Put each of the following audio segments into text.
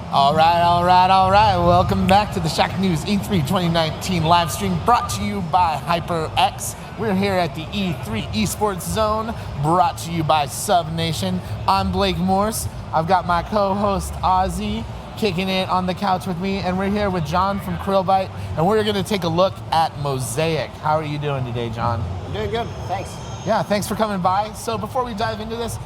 All right. Welcome back to the Shacknews E3 2019 live stream brought to you by HyperX. We're here at the E3 Esports Zone brought to you by Sub Nation. I'm Blake Morse. I've got my co-host Ozzy kicking it on the couch with me, and we're here with John from Krillbite, and we're going to take a look at Mosaic. How are you doing today, John? I'm doing good, thanks. Yeah, thanks for coming by. So before we dive into this,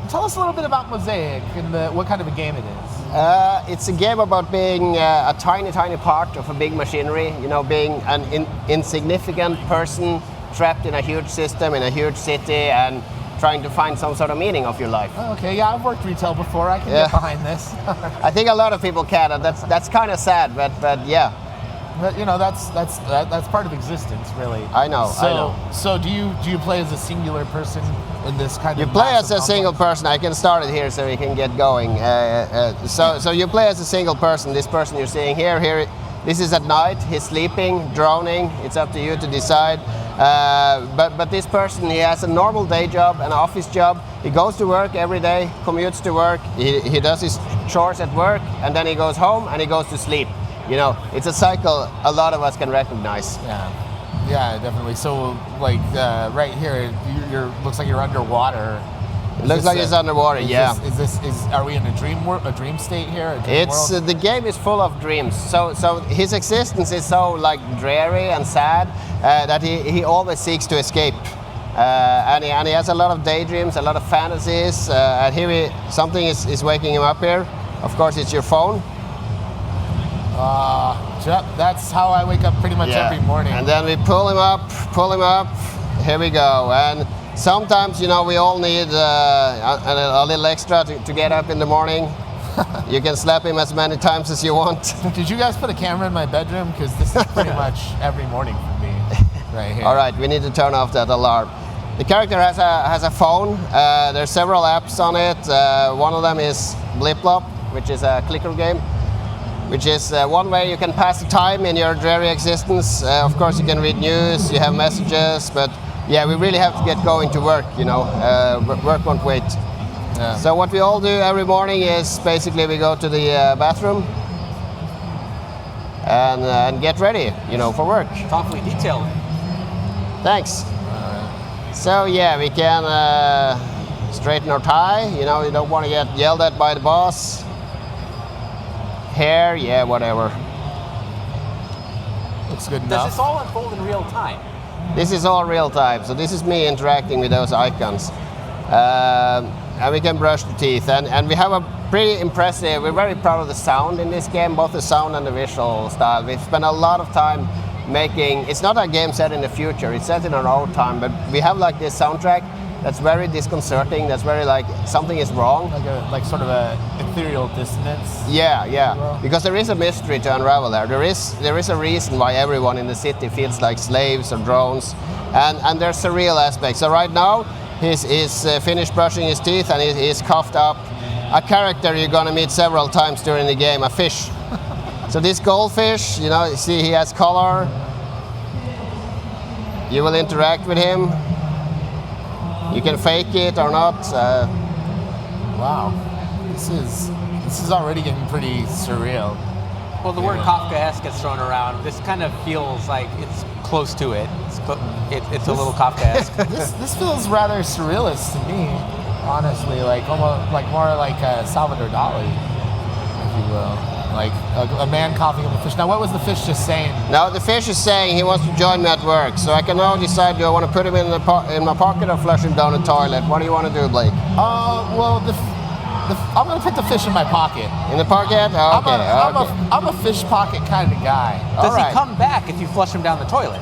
tell us a little bit about Mosaic and what kind of a game it is. It's a game about being a tiny part of a big machinery, being an insignificant person trapped in a huge system, in a huge city, and trying to find some sort of meaning of your life. Okay, yeah, I've worked retail before. I can get behind this. I think a lot of people can, and that's kind of sad, but yeah. But that's part of existence, really. I know. So do you play as a singular person in this kind of? You play as a single person. I can start it here so we can get going. So you play as a single person. This person you're seeing here. This is at night. He's sleeping, droning. It's up to you to decide. But this person, he has a normal day job, an office job. He goes to work every day, commutes to work. He does his chores at work, and then he goes home and he goes to sleep. It's a cycle a lot of us can recognize. Yeah, definitely. So, right here, looks like you're underwater. It looks like it's underwater. Yeah. Are we in a dream state here? The game is full of dreams. So his existence is so dreary and sad that he always seeks to escape. And he has a lot of daydreams, a lot of fantasies. And here something is waking him up here. Of course, it's your phone. That's how I wake up pretty much every morning. And then we pull him up. Here we go. And sometimes, we all need a little extra to get up in the morning. You can slap him as many times as you want. Did you guys put a camera in my bedroom? Because this is pretty much every morning for me, right here. All right, we need to turn off that alarm. The character has a phone. There's several apps on it. One of them is Blip Blop, which is a clicker game, which is one way you can pass the time in your dreary existence. Of course, you can read news, you have messages, but yeah, we really have to get going to work, work won't wait. Yeah. So what we all do every morning is basically we go to the bathroom and get ready, for work. Thoughtfully detailed. Thanks. So yeah, we can straighten our tie, you don't want to get yelled at by the boss. Hair, yeah, whatever. Looks good enough. Does this all unfold in real time? This is all real time, so this is me interacting with those icons. And we can brush the teeth, and we have a pretty impressive, we're very proud of the sound in this game, both the sound and the visual style. We've spent a lot of time making, it's not a game set in the future, it's set in our own time, but we have this soundtrack that's very disconcerting, that's very something is wrong. Like sort of a ethereal dissonance. Yeah, because there is a mystery to unravel there. There is a reason why everyone in the city feels like slaves or drones, and there's surreal aspects. So right now, he's finished brushing his teeth and he's coughed up a character you're gonna meet several times during the game, a fish. So this goldfish, you see he has color. You will interact with him. You can fake it or not. Wow, this is already getting pretty surreal. Well, the word Kafkaesque gets thrown around. This kind of feels like it's close to it. It's a little Kafkaesque. This feels rather surrealist to me, honestly. Almost more like Salvador Dali, if you will. Like a man coughing up a fish. Now, what was the fish just saying? Now, the fish is saying he wants to join me at work. So I can now decide, do I want to put him in my pocket or flush him down the toilet? What do you want to do, Blake? Well, I'm going to put the fish in my pocket. In the pocket? Oh, okay. I'm a fish pocket kind of guy. Does he come back if you flush him down the toilet?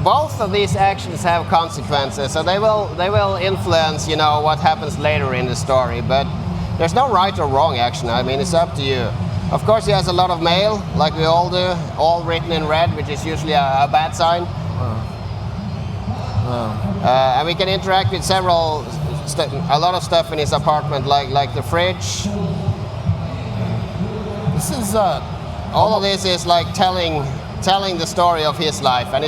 Both of these actions have consequences, so they will influence, what happens later in the story. But there's no right or wrong action. I mean, it's up to you. Of course, he has a lot of mail, like we all do, all written in red, which is usually a bad sign. And we can interact with a lot of stuff in his apartment, like the fridge. This is all of this is telling the story of his life, and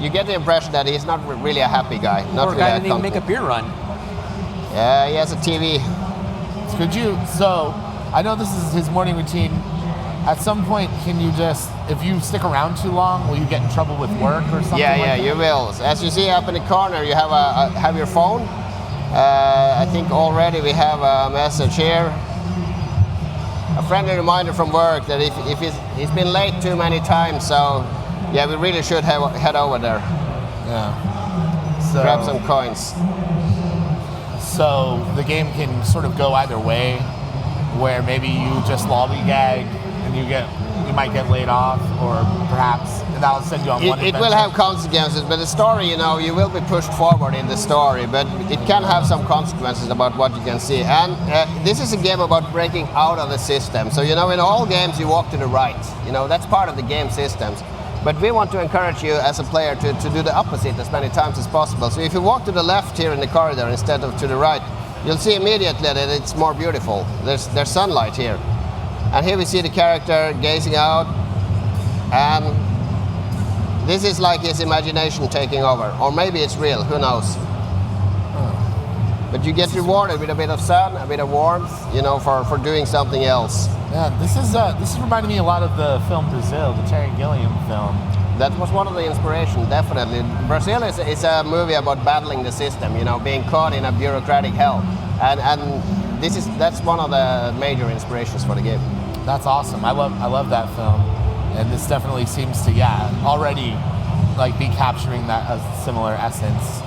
you get the impression that he's not really a happy guy. Not or a guy didn't even make a beer run. Yeah, he has a TV. Could you, so I know this is his morning routine. At some point, can you just, if you stick around too long, will you get in trouble with work or something Yeah, like that? you will. As you see up in the corner, you have your phone. I think already we have a message here. A friendly reminder from work that if he's been late too many times, so yeah, we really should head over there. Yeah. So, Grab some coins. So the game can sort of go either way, where maybe you just lollygag and you might get laid off, or perhaps and that'll send you on one It adventure. will have consequences, but the story, you will be pushed forward in the story, but it can have some consequences about what you can see. And this is a game about breaking out of the system. So, in all games you walk to the right. That's part of the game systems. But we want to encourage you as a player to do the opposite as many times as possible. So if you walk to the left here in the corridor instead of to the right, you'll see immediately that it's more beautiful. There's sunlight here. And here we see the character gazing out, and this is like his imagination taking over. Or maybe it's real, who knows. But you get rewarded with a bit of sun, a bit of warmth, for doing something else. Yeah, this is reminding me a lot of the film Brazil, the Terry Gilliam film. That was one of the inspirations, definitely. Brazil is a movie about battling the system, being caught in a bureaucratic hell. And that's one of the major inspirations for the game. That's awesome. I love that film, and this definitely seems to already be capturing that similar essence.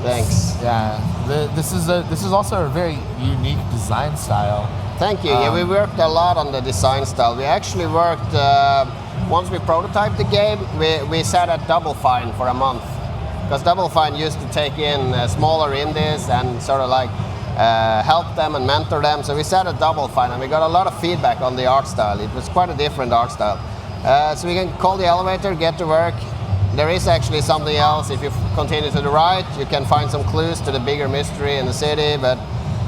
Thanks. Yeah, this is also a very unique design style. Thank you. Yeah, we worked a lot on the design style. We actually worked, once we prototyped the game, we sat at Double Fine for a month. Because Double Fine used to take in smaller indies and sort of help them and mentor them. So we sat at Double Fine and we got a lot of feedback on the art style. It was quite a different art style. So we can call the elevator, get to work. There is actually something else. If you continue to the right, you can find some clues to the bigger mystery in the city, but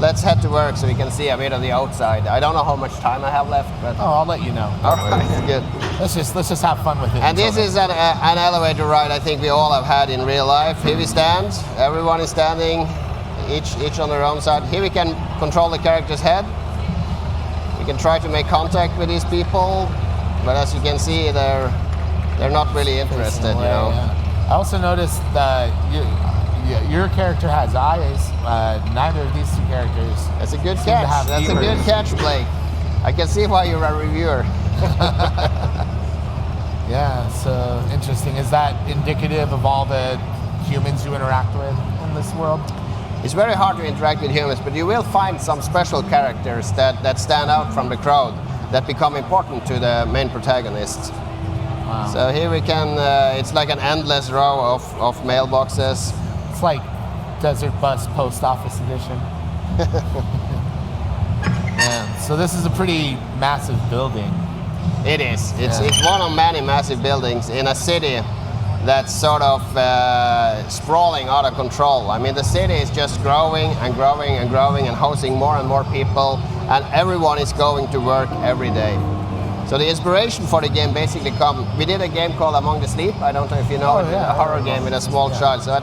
let's head to work so we can see a bit of the outside. I don't know how much time I have left, but... Oh, I'll let you know. All right, good. Let's just have fun with it. And this is an elevator ride I think we all have had in real life. Here we stand, everyone is standing, each on their own side. Here we can control the character's head. We can try to make contact with these people, but as you can see, they're not really interested, Yeah. I also noticed that your character has eyes. Neither of these two characters. That's a good catch. That's a good catch, Blake. I can see why you're a reviewer. Yeah, so interesting. Is that indicative of all the humans you interact with in this world? It's very hard to interact with humans, but you will find some special characters that stand out from the crowd, that become important to the main protagonists. Wow. So here we can, it's like an endless row of mailboxes. It's like Desert Bus Post Office Edition. Yeah, so this is a pretty massive building. It is. It's one of many massive buildings in a city that's sort of sprawling out of control. I mean, the city is just growing and growing and growing and hosting more and more people, and everyone is going to work every day. So the inspiration for the game basically we did a game called Among the Sleep. I don't know if you know it, a horror game with a small child. So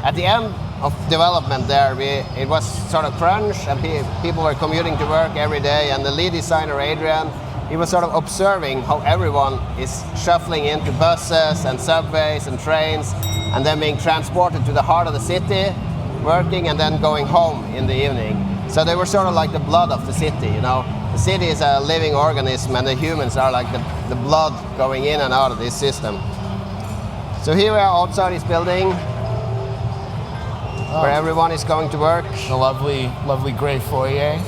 at the end of development there, it was sort of crunch, and people were commuting to work every day, and the lead designer, Adrian, he was sort of observing how everyone is shuffling into buses and subways and trains, and then being transported to the heart of the city, working, and then going home in the evening. So they were sort of like the blood of the city, The city is a living organism, and the humans are like the blood going in and out of this system. So here we are outside this building, where everyone is going to work. The lovely gray foyer.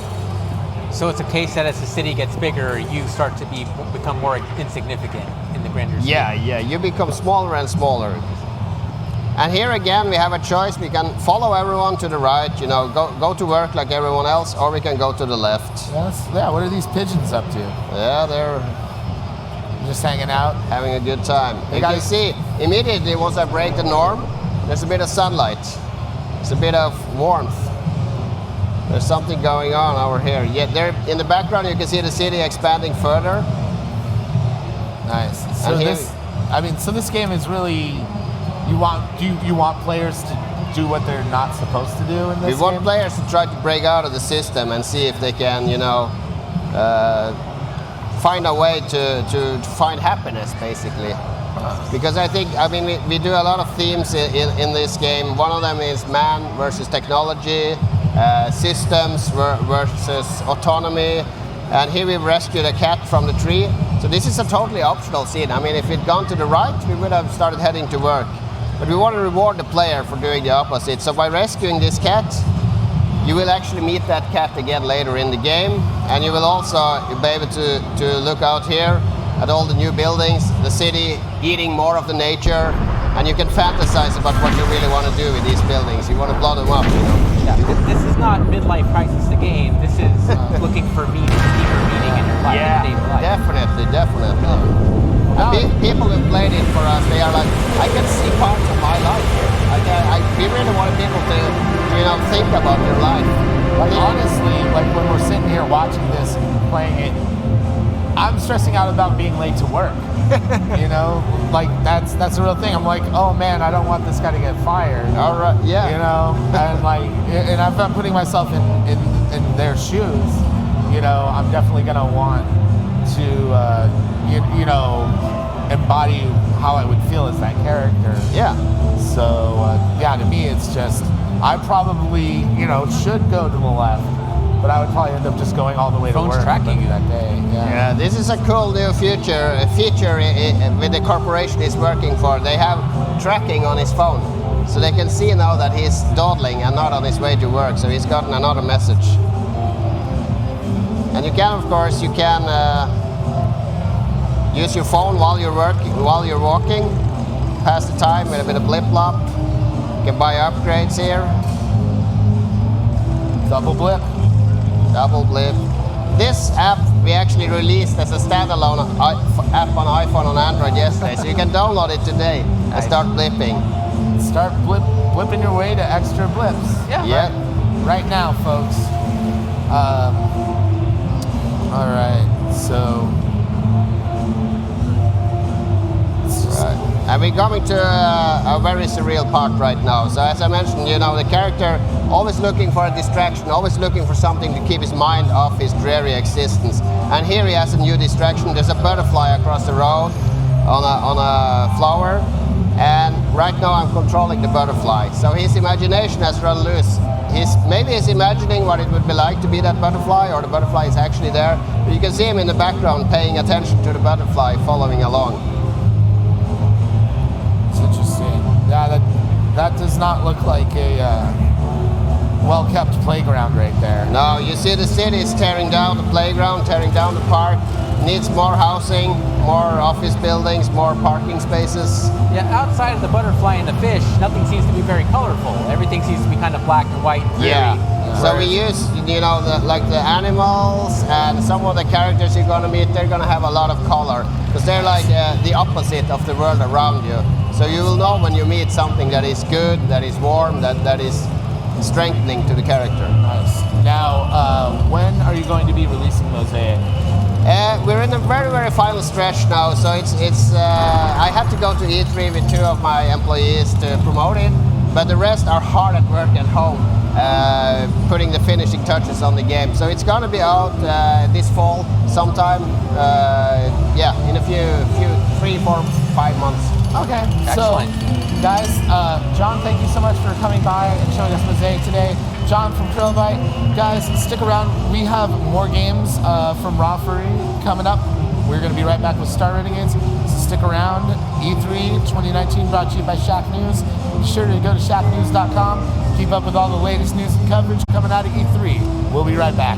So it's a case that as the city gets bigger, you start to become more insignificant in the grander scheme. Yeah, you become smaller and smaller. And here again, we have a choice. We can follow everyone to the right, go to work like everyone else, or we can go to the left. Yeah, what are these pigeons up to? Yeah, they're just hanging out, having a good time. You can see immediately once I break the norm, there's a bit of sunlight. There's a bit of warmth. There's something going on over here. Yeah, there in the background you can see the city expanding further. Nice. So this game is really you want players to do what they're not supposed to do in this We want game? players to try to break out of the system and see if they can, find a way to find happiness, basically. Because we do a lot of themes in this game. One of them is man versus technology, systems versus autonomy. And here we've rescued a cat from the tree. So this is a totally optional scene. I mean, if we'd gone to the right, we would have started heading to work. But we want to reward the player for doing the opposite. So by rescuing this cat, you will actually meet that cat again later in the game. And you will also be able to look out here at all the new buildings, the city, eating more of the nature. And you can fantasize about what you really want to do with these buildings. You want to blow them up, Yeah, this is not midlife crisis the game. This is looking for meaning, deeper meaning in your life, in your life. Definitely. People who played it for us, they are like, I can see parts of my life here. We really want people to, think about their life. Like honestly, like when we're sitting here watching this, playing it, I'm stressing out about being late to work. Like that's a real thing. I'm like, oh man, I don't want this guy to get fired. All right, yeah. And if I'm putting myself in their shoes, I'm definitely gonna want to, embody how I would feel as that character. Yeah. So to me, it's just I probably should go to the left, but I would probably end up just going all the way Phone's to work tracking you that day. Yeah, this is a cool new feature with the corporation he's working for. They have tracking on his phone, so they can see now that he's dawdling and not on his way to work. So he's gotten another message. And you can, of course, use your phone while you're walking, pass the time with a bit of blip-blop. You can buy upgrades here. Double blip. This app we actually released as a standalone app on iPhone and Android yesterday, so you can download it today and start blipping. Start blipping your way to extra blips. Yeah. Right now, folks. All right, so. And we're coming to a very surreal part right now. So as I mentioned, the character always looking for a distraction, always looking for something to keep his mind off his dreary existence. And here he has a new distraction. There's a butterfly across the road on a flower. And right now I'm controlling the butterfly. So his imagination has run loose. Maybe he's imagining what it would be like to be that butterfly, or the butterfly is actually there. But you can see him in the background paying attention to the butterfly, following along. Interesting. Yeah, that does not look like a well-kept playground right there. No, you see the city is tearing down the playground, tearing down the park. Needs more housing, more office buildings, more parking spaces. Yeah, outside of the butterfly and the fish, nothing seems to be very colorful. Everything seems to be kind of black and white. Yeah. So we use, the animals and some of the characters you're going to meet, they're going to have a lot of color because they're like the opposite of the world around you. So you will know when you meet something that is good, that is warm, that is strengthening to the character. Nice. Now, when are you going to be releasing Mosaic? We're in the very, very final stretch now, so it's. I had to go to E3 with 2 of my employees to promote it, but the rest are hard at work at home, putting the finishing touches on the game. So it's going to be out this fall sometime. In a few 3, 4, 5 months. Okay. Excellent. So, guys, John, thank you so much for coming by and showing us Mosaic today. John from Krillbite. Guys, stick around. We have more games from Raw-Fury coming up. We're going to be right back with Star Renegades. So stick around. E3 2019 brought to you by Shacknews. Be sure to go to shacknews.com. Keep up with all the latest news and coverage coming out of E3. We'll be right back.